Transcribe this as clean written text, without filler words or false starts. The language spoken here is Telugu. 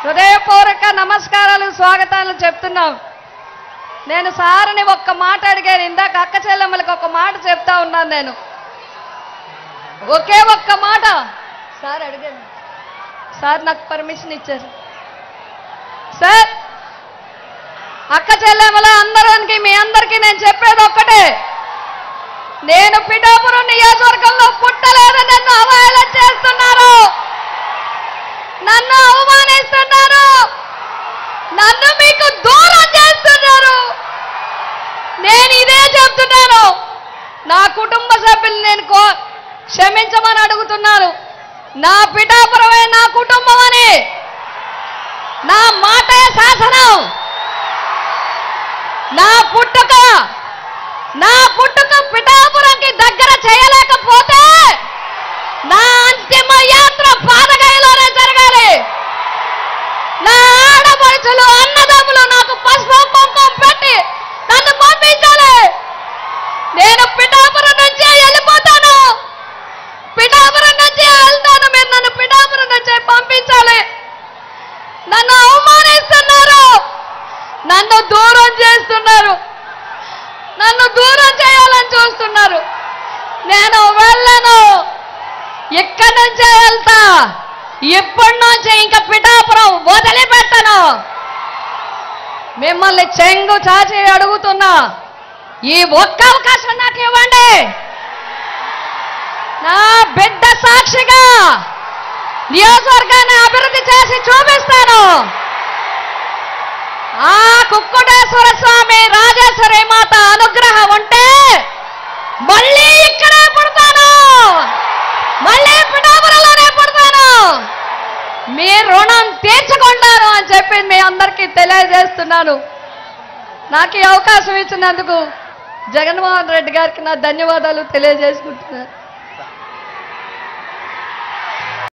హృదయపూర్వక నమస్కారాలు స్వాగతాలు చెప్తున్నాం. నేను సార్ని ఒక్క మాట అడిగాను, ఇందాక అక్క చెల్లెమ్మలకి ఒక మాట చెప్తా ఉన్నాను. నేను ఒకే ఒక్క మాట సార్ అడిగాను. సార్ నాకు పర్మిషన్ ఇచ్చారు. సార్ అక్క చెల్లెమ్మల అందరికి మీ అందరికీ నేను చెప్పేది ఒక్కటే, నేను పిఠాపురం నియోజకవర్గంలో పుట్టలేదు. నన్ను అవహేళన చేస్తున్నారు, నన్ను అవమానిస్తున్నారు, నన్ను మీకు దూరం చేస్తున్నారు. నేను ఇదే చెప్తున్నాను, నా కుటుంబ సభ్యులు నేను క్షమించమని అడుగుతున్నాను. నా పిఠాపురమే నా కుటుంబం అని, నా మాటే శాసనం. నా పుట్టుక పిఠాపురంకి దగ్గర చేయలేకపోతే నా అంతిమ యాత్ర పాదగయలోనే జరగాలి. నా ఆడపడుచులు అన్నదమ్ములు నాకు పసుపు కుంకుమ పెట్టి నన్ను పంపించాలి. నేను పిఠాపురం నుంచే వెళ్ళిపోతాను, పిఠాపురం నుంచే వెళ్తాను. మీరు నన్ను పిఠాపురం నుంచే పంపించాలి. నన్ను అవమానిస్తున్నారు, నన్ను దూరం చేస్తున్నారు, నన్ను దూరం చేయాలని చూస్తున్నారు. నేను వెళ్ళను, ఇక్కడి నుంచే వెళ్తా. ఇప్పటి నుంచి ఇంకా పిఠాపురం వదిలిపెట్టను. మిమ్మల్ని చెంగు చాచి అడుగుతున్నా, ఈ ఒక్క అవకాశం నాకు ఇవ్వండి. నా బిడ్డ సాక్షిగా నియోజకవర్గాన్ని అభివృద్ధి చేసి చూపిస్తాను. ఆ కుక్కుటేశ్వర స్వామి రాజేశ్వరి మాత అనుగ్రహం ఉంటే మళ్ళీ ఇక్కడే పుడతాను, మళ్ళీ పిఠాపురంలోనే పుడతాను. మీ రుణం తీర్చుకుంటాను అని చెప్పి మీ అందరికీ తెలియజేస్తున్నాను. నాకు ఈ అవకాశం ఇచ్చినందుకు జగన్మోహన్ రెడ్డి గారికి నా ధన్యవాదాలు తెలియజేసుకుంటున్నాను.